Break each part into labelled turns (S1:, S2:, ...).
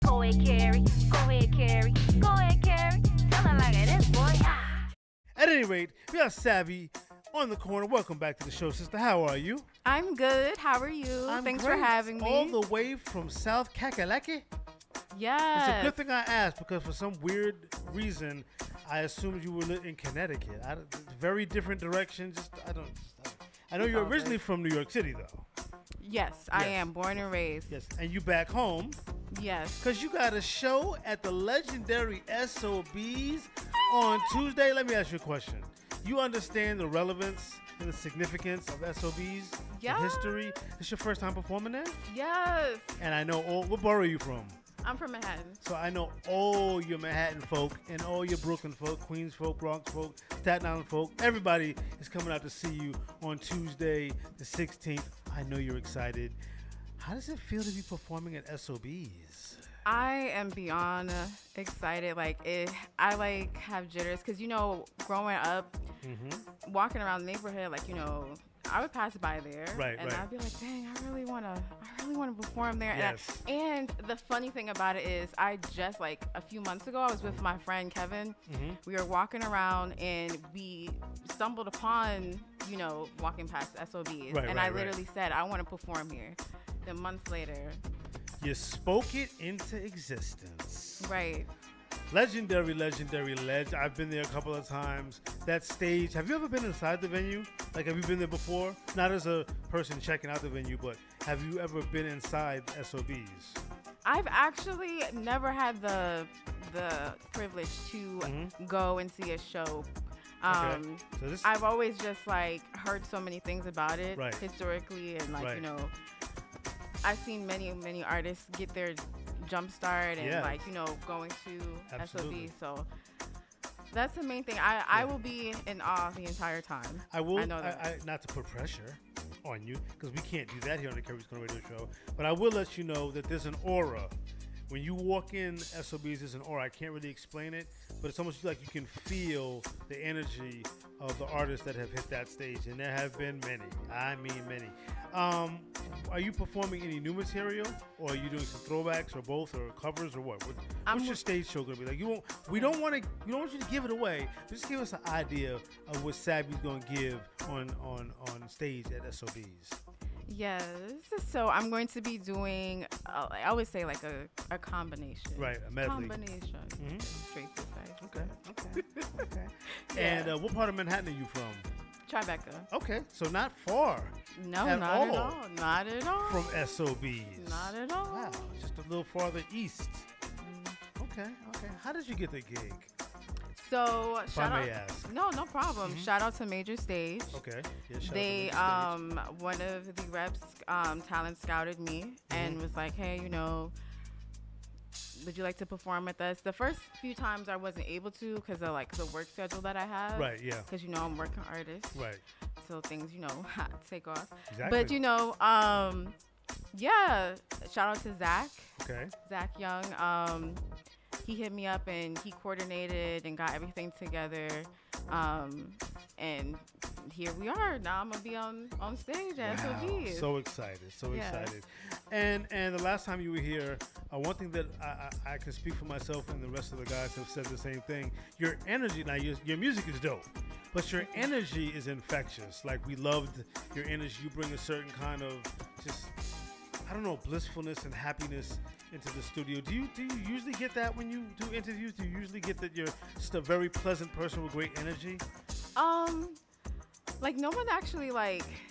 S1: Go ahead, Keri. Go ahead, Keri. Go ahead, Keri. Tell her like it is, boy. Ah.
S2: At any rate, we got Saevi on the corner. Welcome back to the show, sister. How are you?
S3: I'm good. How are you? Thanks
S2: great.
S3: for having me.
S2: All the way from South Kakalaki?
S3: Yes.
S2: It's a good thing I asked because for some weird reason, I assumed you were in Connecticut. Very different direction. I know you're originally from New York City, though.
S3: Yes, I am. Born and raised.
S2: Yes, and you back home.
S3: Yes.
S2: Because you got a show at the legendary SOBs on Tuesday. Let me ask you a question. You understand the relevance and the significance of SOBs?
S3: Yeah.
S2: The history? It's your first time performing there?
S3: Yes.
S2: And I know what borough are you from?
S3: I'm from Manhattan.
S2: So I know all your Manhattan folk and all your Brooklyn folk, Queens folk, Bronx folk, Staten Island folk. Everybody is coming out to see you on Tuesday the 16th. I know you're excited. How does it feel to be performing at SOBs?
S3: I am beyond excited. I have jitters because, growing up, walking around the neighborhood, I would pass by there, and I'd be like, "Dang, I really want to perform there."
S2: Yes.
S3: And the funny thing about it is, I just a few months ago, I was with my friend Kevin. We were walking around, and we stumbled upon, walking past SOBs, and I literally said, "I want to perform here." Then months later,
S2: you spoke it into existence.
S3: Right.
S2: Legendary ledge. I've been there a couple of times. That stage, have you ever been inside the venue? Have you been there before? Not as a person checking out the venue, but have you ever been inside SOBs?
S3: I've actually never had the privilege to go and see a show.
S2: So
S3: I've always just heard so many things about it historically, and I've seen many artists get their jump start and going to
S2: Absolutely.
S3: SOB. So that's the main thing. I will be in awe the entire time.
S2: I will.
S3: I know that.
S2: Not to put pressure on you, because we can't do that here on the Keri's Corner Radio Show. But I will let you know that there's an aura. When you walk in SOBs, there's an aura. I can't really explain it, but it's almost like you can feel the energy of the artists that have hit that stage, and there have been many. I mean, many. Are you performing any new material, or are you doing some throwbacks, or both, or covers, or what? What's your stage show gonna be like? We don't want you to give it away. Just give us an idea of what Saevi's gonna give on stage at SOBs.
S3: Yes. So I'm going to be doing, I always say a combination.
S2: Right, a medley.
S3: Combination. Straight to say.
S2: Okay. And what part of Manhattan are you from?
S3: Tribeca.
S2: Okay, so not far.
S3: No,
S2: at
S3: not
S2: all
S3: at all. Not at all.
S2: From SOBs.
S3: Not at all.
S2: Wow, just a little farther east. Okay. How did you get the gig?
S3: So
S2: If I may ask.
S3: No problem. Shout out to Major Stage.
S2: Okay. Yeah, shout
S3: They
S2: out to Major Stage.
S3: one of the reps talent scouted me and was like, "Hey, would you like to perform with us?" The first few times I wasn't able to because of the work schedule that I have.
S2: Right, yeah.
S3: Because I'm working artist.
S2: Right.
S3: So things, take off.
S2: Exactly.
S3: But shout out to Zach.
S2: Okay.
S3: Zach Young. He hit me up and he coordinated and got everything together. And here we are. Now I'm gonna be on stage at SOB.
S2: So excited. And the last time you were here, one thing that I can speak for myself and the rest of the guys have said the same thing. Your energy, now your music is dope, but your energy is infectious. We loved your energy. You bring a certain kind of just, blissfulness and happiness into the studio. Do you usually get that when you do interviews? Do you usually get that you're just a very pleasant person with great energy?
S3: No one actually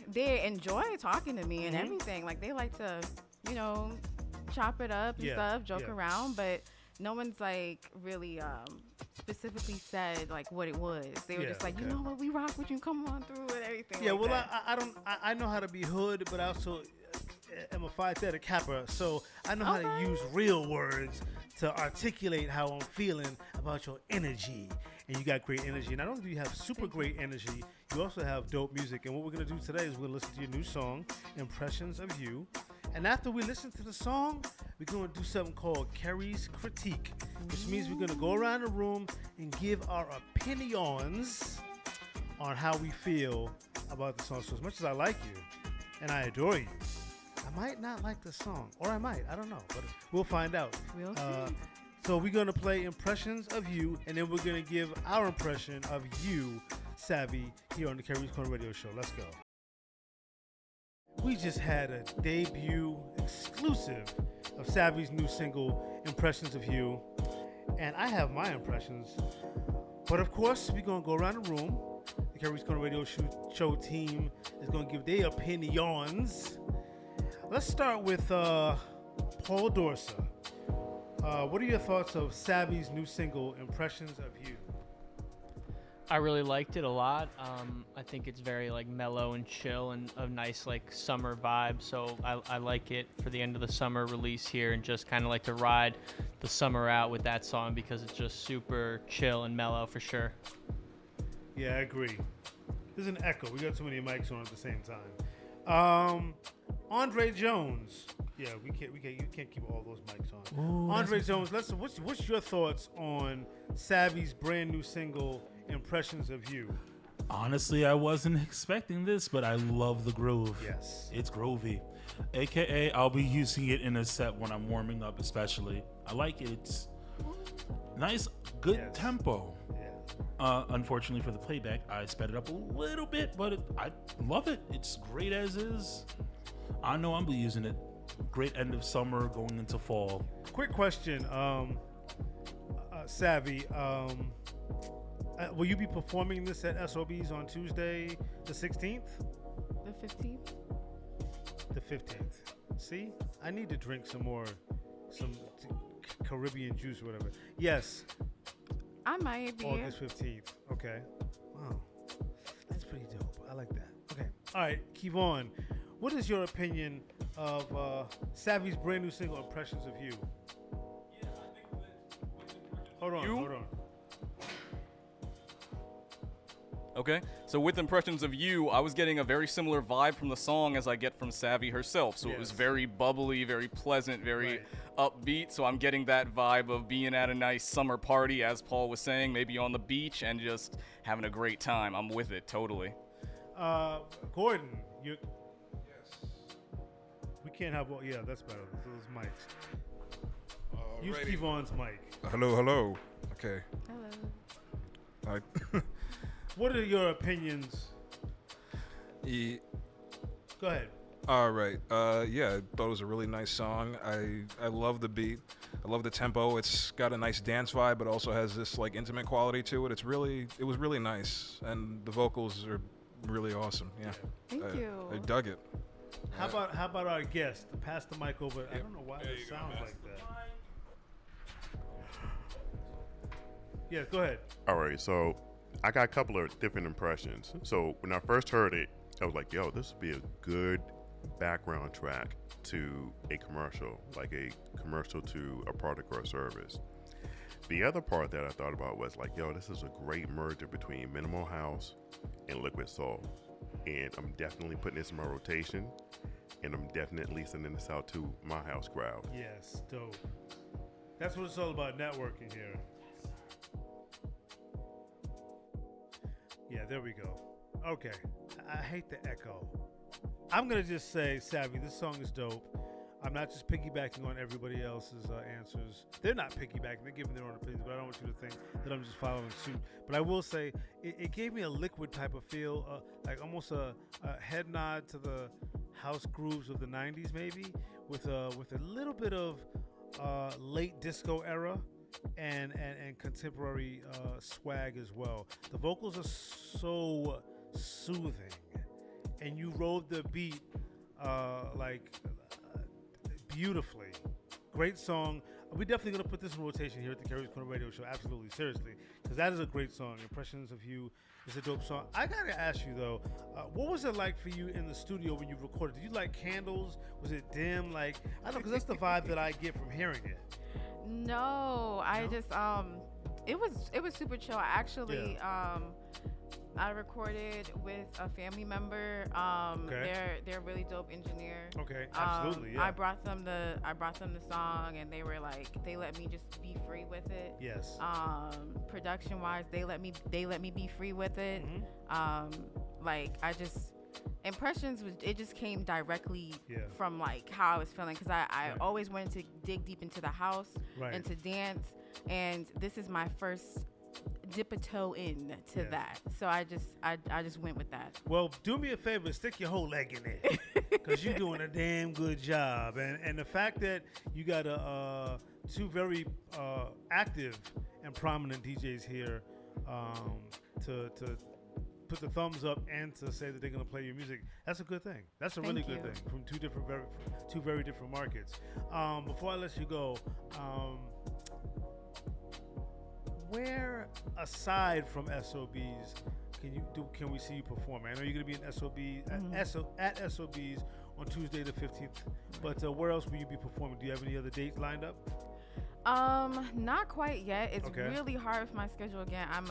S3: they enjoy talking to me and everything. They like to, chop it up and stuff, joke around, but no one's really specifically said what it was. They were just you know what, we rock with you, come on through and everything.
S2: Yeah, I know how to be hood, but I also am a Phi Theta Kappa, so I know how to use real words to articulate how I'm feeling about your energy. And you got great energy. Not only do you have super great energy, you also have dope music. And what we're going to do today is we're going to listen to your new song, Impressions of You. And after we listen to the song, we're going to do something called Keri's Critique, which means we're going to go around the room and give our opinions on how we feel about the song. So as much as I like you and I adore you, I'm might not like the song, or I might. I don't know, but we'll find out.
S3: We'll see.
S2: So we're gonna play impressions of you, and then we're gonna give our impression of you, Saevi, here on the Keri's Korner Radio Show. Let's go. We just had a debut exclusive of Saevi's new single, Impressions of You, and I have my impressions. But of course, we're gonna go around the room. The Keri's Korner Radio Show team is gonna give their opinions. Let's start with Paul Dorsa. What are your thoughts of Saevi's new single, Impressions of You?
S4: I really liked it a lot. I think it's very like mellow and chill and a nice like summer vibe. So I like it for the end of the summer release here, and just kind of like to ride the summer out with that song because it's just super chill and mellow for sure.
S2: Yeah, I agree. There's an echo. We got too many mics on at the same time. Andre Jones. Yeah, you can't keep all those mics on.
S5: Ooh,
S2: Andre Jones, what's your thoughts on Saevi's brand new single, Impressions of You?
S5: Honestly, I wasn't expecting this, but I love the groove.
S2: Yes.
S5: It's groovy. AKA, I'll be using it in a set when I'm warming up, especially. I like it. It's nice, good tempo.
S2: Yeah.
S5: Unfortunately for the playback, I sped it up a little bit, but I love it. It's great as is. I know I'll be using it. Great end of summer going into fall.
S2: Quick question, Saevi. Will you be performing this at SOBs on Tuesday, the 16th?
S3: The 15th.
S2: The 15th. See, I need to drink some Caribbean juice or whatever. Yes.
S3: I might be.
S2: August 15th. Okay. Wow. That's pretty dope. I like that. Okay. All right, KeVaughn, what is your opinion of Saevi's brand new single, Impressions of You?
S6: Yeah, I think that.
S2: Hold on.
S6: Okay, so with Impressions of You, I was getting a very similar vibe from the song as I get from Saevi herself. So it was very bubbly, very pleasant, very upbeat. So I'm getting that vibe of being at a nice summer party, as Paul was saying, maybe on the beach and just having a great time. I'm with it, totally.
S2: Gordon, you... Yes. We can't have... Yeah, that's better. Those mics. Use KeVaughn's mic.
S7: Hello. Okay.
S3: Hello.
S2: What are your opinions? Go ahead.
S7: All right. Yeah, I thought it was a really nice song. I love the beat. I love the tempo. It's got a nice dance vibe, but also has this like intimate quality to it. It was really nice, and the vocals are really awesome. Yeah.
S3: Thank you.
S7: I dug it.
S2: How about our guest? Pass the mic over. I don't know why it sounds like that. Yeah, go ahead.
S8: All right, so I got a couple of different impressions. So when I first heard it, I was like, yo, this would be a good background track to a commercial, like a commercial to a product or a service. The other part that I thought about was like, yo, this is a great merger between minimal house and liquid soul. And I'm definitely putting this in my rotation, and I'm definitely sending this out to my house crowd.
S2: Yes, dope. That's what it's all about, networking here. Yeah, there we go. Okay. I hate the echo. I'm going to just say, Saevi, this song is dope. I'm not just piggybacking on everybody else's answers. They're not piggybacking. They're giving their own opinions, but I don't want you to think that I'm just following suit. But I will say, it gave me a liquid type of feel, like almost a head nod to the house grooves of the 90s maybe, with a little bit of late disco era and contemporary swag as well. The vocals are so soothing, and you rode the beat beautifully. Great song. We're definitely going to put this in rotation here at the Keri's Korner Radio Show, absolutely, seriously, because that is a great song. Impressions of You is a dope song. I got to ask you, though, what was it like for you in the studio when you recorded? Did you like candles? Was it dim? I don't know, because that's the vibe that I get from hearing it.
S3: No, I just, it was super chill. I actually, I recorded with a family member. They're a really dope engineer.
S2: Okay, absolutely. Yeah.
S3: I brought them the song, and they were like, they let me just be free with it.
S2: Yes.
S3: Production wise, they let me be free with it.
S2: Mm-hmm.
S3: impressions it just came directly
S2: Yeah.
S3: from like how I was feeling, because I
S2: Right.
S3: always wanted to dig deep into the house
S2: Right.
S3: and to dance, and this is my first dip a toe in to
S2: Yeah.
S3: that. So I just went with that.
S2: Well, do me a favor, stick your whole leg in it, because you're doing a damn good job. And the fact that you got two very active and prominent DJs here to put the thumbs up and to say that they're going to play your music, that's a good thing. That's a really
S3: Thank
S2: good
S3: you.
S2: thing from two very different markets. Before I let you go, where aside from SOBs can we see you perform? I know you're going to be in at SOBs on Tuesday the 15th, but where else will you be performing? Do you have any other dates lined up?
S3: Not quite yet. It's
S2: Okay.
S3: really hard with my schedule. Again, I'm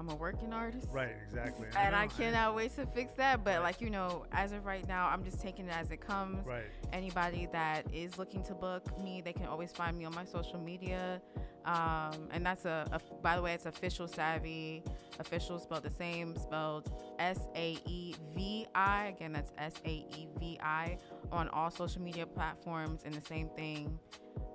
S3: a working artist.
S2: Right, exactly.
S3: And I
S2: know.
S3: cannot wait to fix that. But
S2: Right.
S3: like, as of right now, I'm just taking it as it comes.
S2: Right.
S3: Anybody that is looking to book me, they can always find me on my social media. And that's by the way, it's official Saevi. Official spelled the same, spelled Saevi. Again, that's Saevi on all social media platforms, and the same thing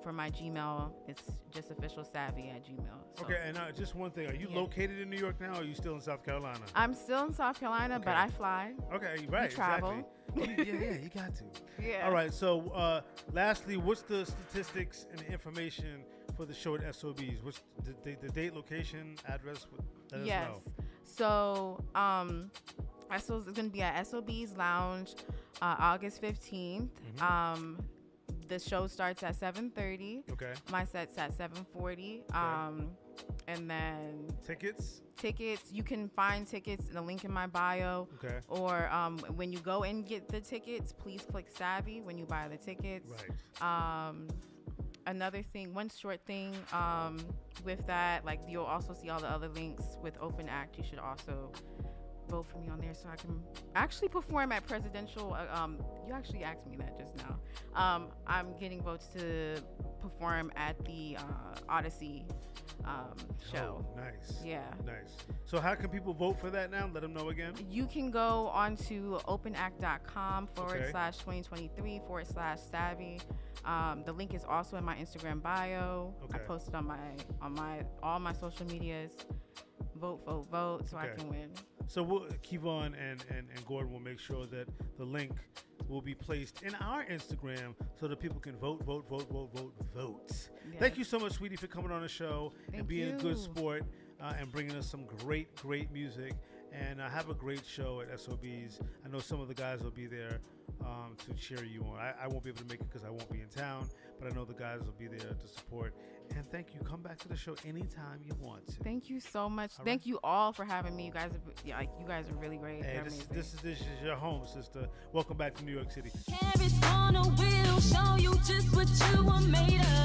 S3: for my Gmail. It's just official Saevi at Gmail. So.
S2: Okay, and just one thing. Are you located in New York now, or are you still in South Carolina?
S3: I'm still in South Carolina, but
S2: Okay.
S3: I fly.
S2: Okay, right,
S3: travel.
S2: exactly. yeah, you got to.
S3: Yeah.
S2: All right, so lastly, what's the statistics and the information for the show at SOBs? What's the date, location, address? Let us
S3: Yes.
S2: know.
S3: So, it's going to be at SOB's Lounge, August 15th. The show starts at 7:30.
S2: Okay.
S3: My set's at 7:40. And then
S2: Tickets?
S3: you can find tickets in the link in my bio.
S2: Okay.
S3: Or when you go and get the tickets, please click Saevi when you buy the tickets.
S2: Right.
S3: Another thing, one short thing with that, like you'll also see all the other links with Open Act. You should also vote for me on there so I can actually perform at presidential. You actually asked me that just now. I'm getting votes to perform at the Odyssey show.
S2: Oh, nice.
S3: Yeah.
S2: Nice. So how can people vote for that now? Let them know again.
S3: You can go onto openact.com
S2: Okay.
S3: /2023 /Saevi. The link is also in my Instagram bio. I
S2: Okay.
S3: posted on all my social medias. Vote so I
S2: Okay.
S3: can win.
S2: So KeVaughn and Gordon will make sure that the link will be placed in our Instagram so that people can vote.
S3: Yes.
S2: Thank you so much, sweetie, for coming on the show and
S3: Thank
S2: being a good
S3: you.
S2: sport and bringing us some great music. And have a great show at SOBs. I know some of the guys will be there to cheer you on. I won't be able to make it because I won't be in town, but I know the guys will be there to support. And thank you. Come back to the show anytime you want to.
S3: Thank you so much.
S2: All
S3: Thank
S2: right.
S3: you all for having me. You guys are really great.
S2: Hey,
S3: You're
S2: this
S3: amazing.
S2: is your home, sister. Welcome back to New York City.
S9: Keri's on a wheel, show you just what you were made of.